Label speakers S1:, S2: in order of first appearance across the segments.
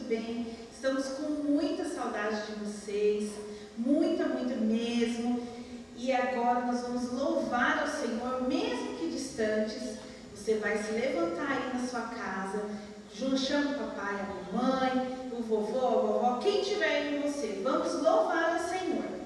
S1: bem. Estamos com muita saudade de vocês, muita mesmo. E agora nós vamos louvar ao Senhor, mesmo que distantes. Você vai se levantar aí na sua casa, chama o papai, a mamãe, o vovô, a vovó, quem tiver aí com você. Vamos louvar ao Senhor.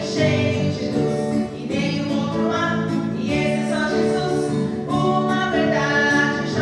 S2: Cheio de luz e nenhum outro há, e esse é só Jesus, uma verdade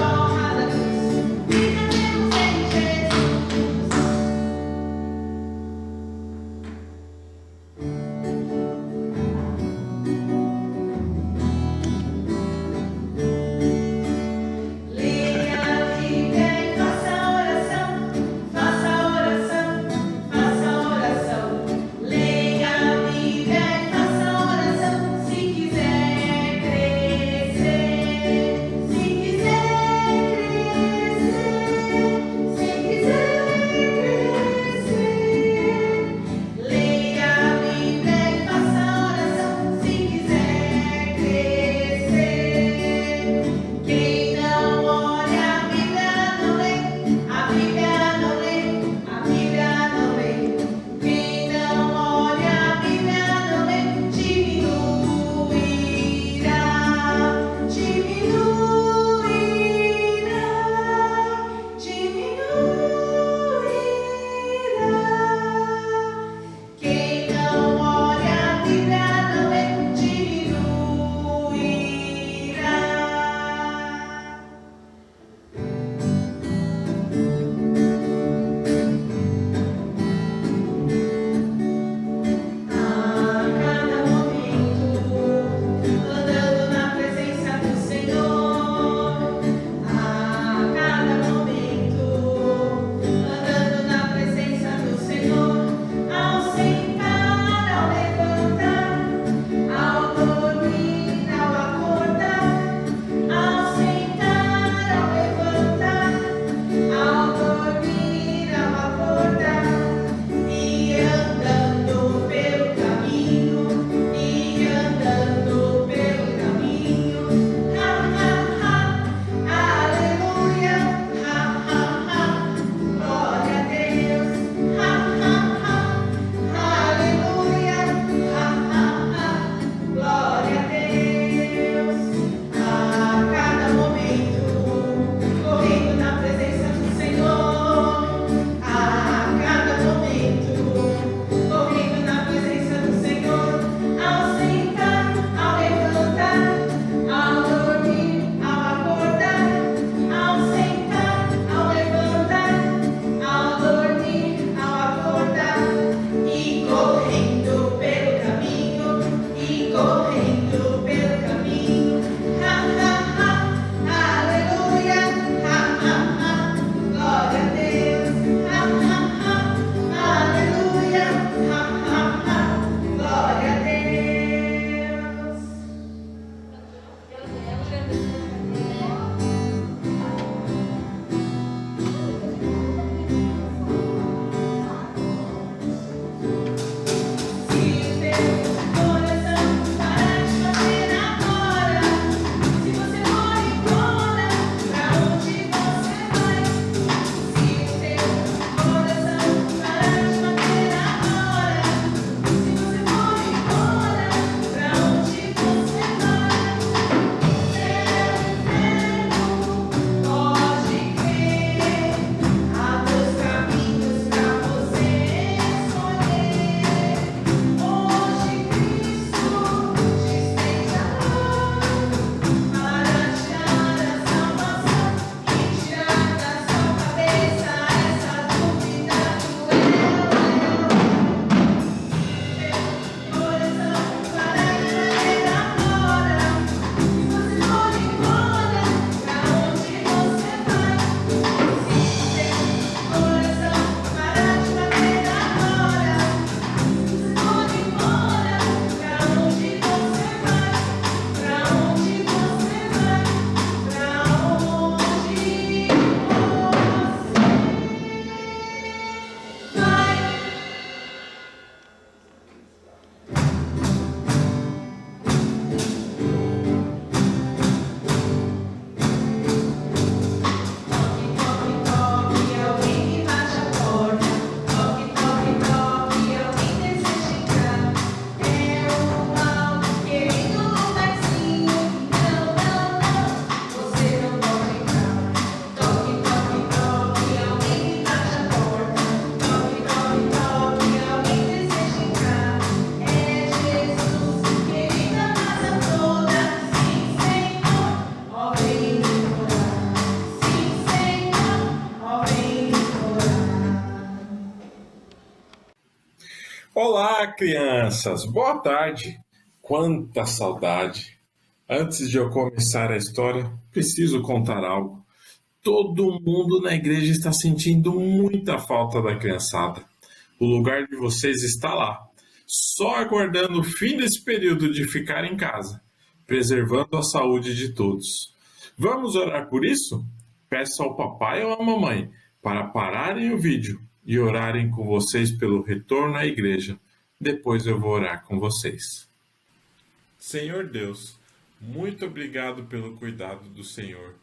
S2: Olá, crianças! Boa tarde! Quanta saudade! Antes de eu começar a história, preciso contar algo. Todo mundo na igreja está sentindo muita falta da criançada. O lugar de vocês está lá, só aguardando o fim desse período de ficar em casa, preservando a saúde de todos. Vamos orar por isso? Peço ao papai ou à mamãe para pararem o vídeo e orarem com vocês pelo retorno à igreja. Depois eu vou orar com vocês. Senhor Deus, muito obrigado pelo cuidado do Senhor.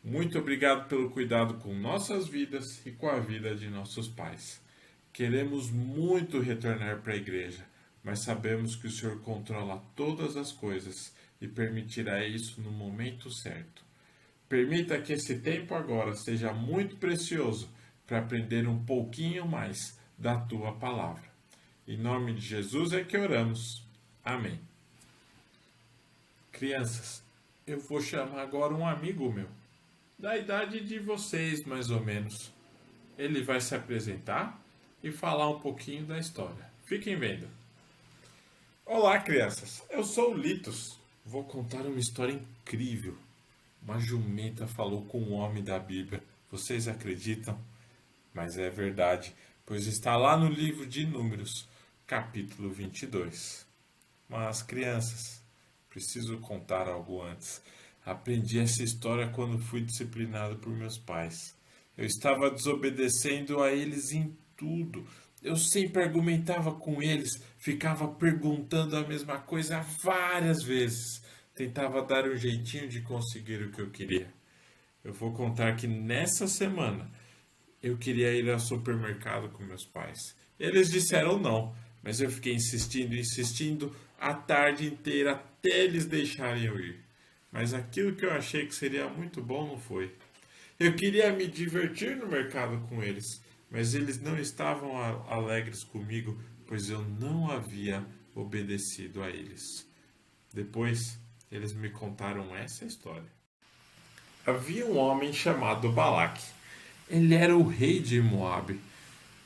S2: Muito obrigado pelo cuidado com nossas vidas e com a vida de nossos pais. Queremos muito retornar para a igreja, mas sabemos que o Senhor controla todas as coisas e permitirá isso no momento certo. Permita que esse tempo agora seja muito precioso para aprender um pouquinho mais da tua palavra. Em nome de Jesus é que oramos. Amém. Crianças, eu vou chamar agora um amigo meu, da idade de vocês mais ou menos. Ele vai se apresentar e falar um pouquinho da história. Fiquem vendo. Olá, crianças. Eu sou o Litos. Vou contar uma história incrível. Uma jumenta falou com um homem da Bíblia. Vocês acreditam? Mas é verdade, pois está lá no livro de Números, capítulo 22. Mas, crianças, preciso contar algo antes. Aprendi essa história quando fui disciplinado por meus pais. Eu estava desobedecendo a eles em tudo. Eu sempre argumentava com eles, ficava perguntando a mesma coisa várias vezes. Tentava dar um jeitinho de conseguir o que eu queria. Eu vou contar que nessa semana eu queria ir ao supermercado com meus pais. Eles disseram não, mas eu fiquei insistindo a tarde inteira até eles deixarem eu ir. Mas aquilo que eu achei que seria muito bom não foi. Eu queria me divertir no mercado com eles, mas eles não estavam alegres comigo, pois eu não havia obedecido a eles. Depois, eles me contaram essa história. Havia um homem chamado Balaque. Ele era o rei de Moabe.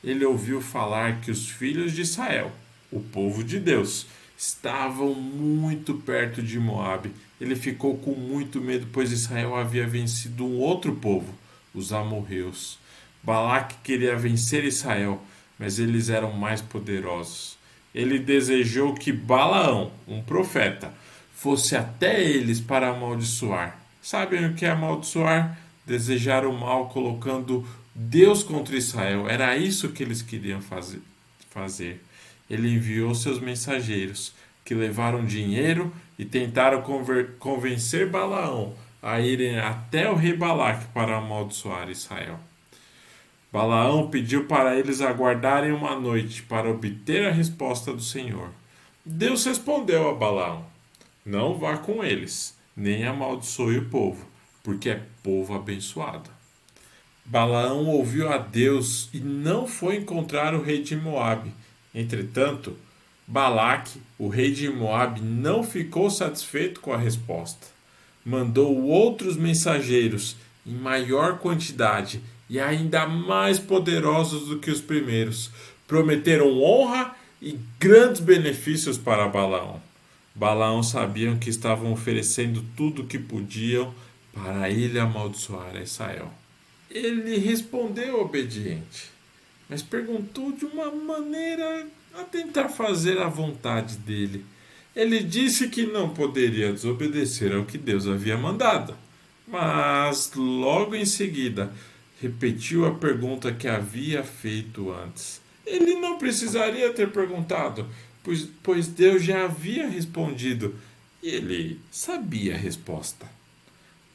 S2: Ele ouviu falar que os filhos de Israel, o povo de Deus, estavam muito perto de Moabe. Ele ficou com muito medo, pois Israel havia vencido um outro povo, os amorreus. Balaque queria vencer Israel, mas eles eram mais poderosos. Ele desejou que Balaão, um profeta, fosse até eles para amaldiçoar. Sabem o que é amaldiçoar? Desejar o mal colocando Deus contra Israel. Era isso que eles queriam fazer. Ele enviou seus mensageiros, que levaram dinheiro e tentaram convencer Balaão a irem até o rei Balaque para amaldiçoar Israel. Balaão pediu para eles aguardarem uma noite para obter a resposta do Senhor. Deus respondeu a Balaão: não vá com eles, nem amaldiçoe o povo, porque é povo abençoado. Balaão ouviu a Deus e não foi encontrar o rei de Moabe. Entretanto, Balaque, o rei de Moabe, não ficou satisfeito com a resposta. Mandou outros mensageiros em maior quantidade e ainda mais poderosos do que os primeiros. Prometeram honra e grandes benefícios para Balaão. Balaão sabia que estavam oferecendo tudo o que podiam para ele amaldiçoar Israel. Ele respondeu obediente, mas perguntou de uma maneira a tentar fazer a vontade dele. Ele disse que não poderia desobedecer ao que Deus havia mandado, mas logo em seguida repetiu a pergunta que havia feito antes. Ele não precisaria ter perguntado, pois Deus já havia respondido e ele sabia a resposta.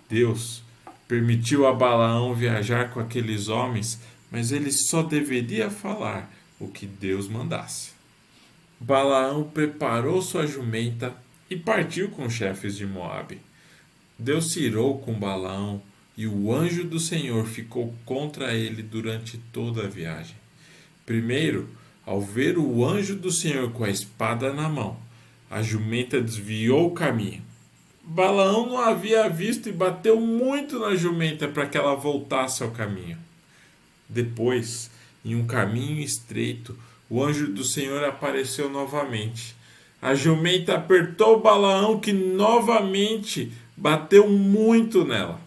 S2: Deus permitiu a Balaão viajar com aqueles homens, mas ele só deveria falar o que Deus mandasse. Balaão preparou sua jumenta e partiu com os chefes de Moabe. Deus se irou com Balaão e o anjo do Senhor ficou contra ele durante toda a viagem. Primeiro, ao ver o anjo do Senhor com a espada na mão, a jumenta desviou o caminho. Balaão não havia visto e bateu muito na jumenta para que ela voltasse ao caminho. Depois, em um caminho estreito, o anjo do Senhor apareceu novamente. A jumenta apertou Balaão, que novamente bateu muito nela.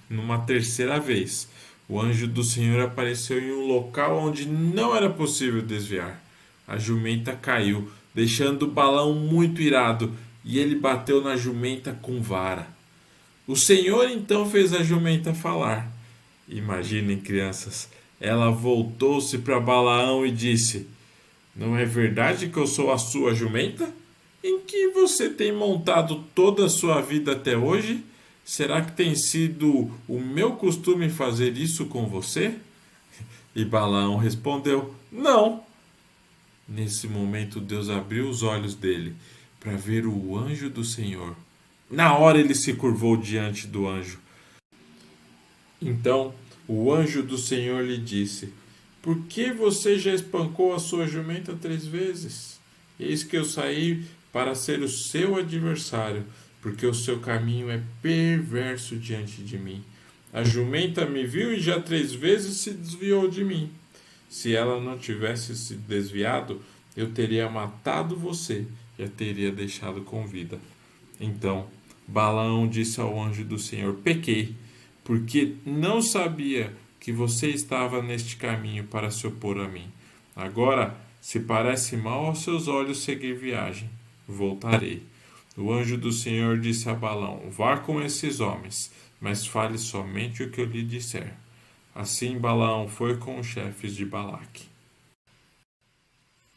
S2: Numa terceira vez, o anjo do Senhor apareceu em um local onde não era possível desviar. A jumenta caiu, deixando Balaão muito irado, e ele bateu na jumenta com vara. O Senhor então fez a jumenta falar. Imaginem, crianças, ela voltou-se para Balaão e disse: Não é verdade que eu sou a sua jumenta? Em que você tem montado toda a sua vida até hoje? Será que tem sido o meu costume fazer isso com você? E Balaão respondeu: Não. Nesse momento, Deus abriu os olhos dele para ver o anjo do Senhor. Na hora ele se curvou diante do anjo. Então o anjo do Senhor lhe disse: Por que você já espancou a sua jumenta 3 vezes? Eis que eu saí para ser o seu adversário, porque o seu caminho é perverso diante de mim. A jumenta me viu e já 3 vezes se desviou de mim. Se ela não tivesse se desviado, eu teria matado você e a teria deixado com vida. Então Balaão disse ao anjo do Senhor: Pequei, porque não sabia que você estava neste caminho para se opor a mim. Agora, se parece mal aos seus olhos seguir viagem, voltarei. O anjo do Senhor disse a Balaão: Vá com esses homens, mas fale somente o que eu lhe disser. Assim Balaão foi com os chefes de Balaque.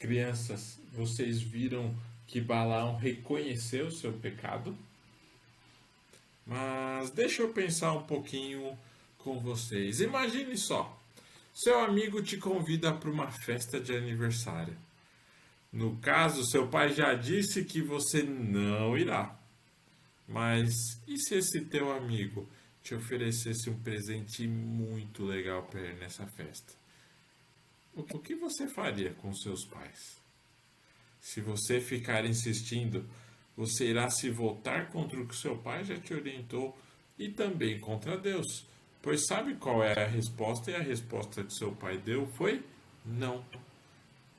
S2: Crianças, vocês viram que Balaão reconheceu seu pecado? Mas deixa eu pensar um pouquinho com vocês. Imagine só, seu amigo te convida para uma festa de aniversário. No caso, seu pai já disse que você não irá. Mas e se esse teu amigo te oferecesse um presente muito legal para ir nessa festa? O que você faria com seus pais? Se você ficar insistindo, você irá se voltar contra o que seu pai já te orientou e também contra Deus. Pois sabe qual é a resposta? E a resposta que seu pai deu foi não.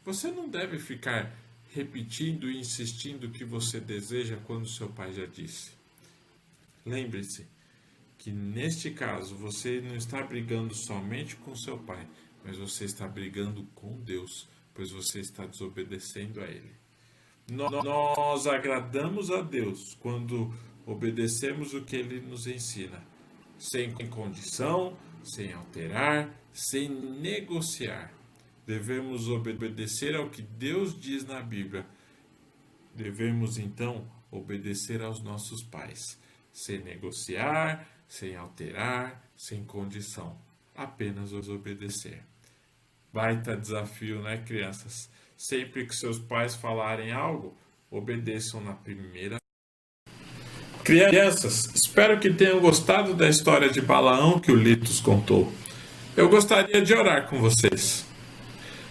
S2: Você não deve ficar repetindo e insistindo o que você deseja quando seu pai já disse. Lembre-se que neste caso você não está brigando somente com seu pai, mas você está brigando com Deus, pois você está desobedecendo a Ele. Nós agradamos a Deus quando obedecemos o que Ele nos ensina, sem condição, sem alterar, sem negociar. Devemos obedecer ao que Deus diz na Bíblia. Devemos então obedecer aos nossos pais, sem negociar, sem alterar, sem condição. Apenas os obedecer. Baita desafio, né, crianças? Sempre que seus pais falarem algo, obedeçam na primeira. Crianças, espero que tenham gostado da história de Balaão que o Litos contou. Eu gostaria de orar com vocês.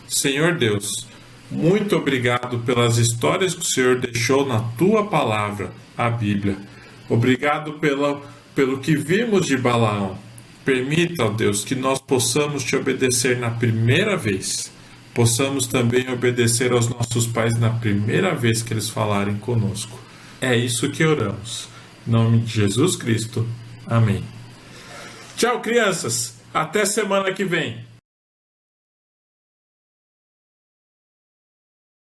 S2: Senhor Deus, muito obrigado pelas histórias que o Senhor deixou na Tua palavra, a Bíblia. Obrigado pelo que vimos de Balaão. Permita, ó Deus, que nós possamos Te obedecer na primeira vez. Possamos também obedecer aos nossos pais na primeira vez que eles falarem conosco. É isso que oramos. Em nome de Jesus Cristo. Amém. Tchau, crianças. Até semana que vem.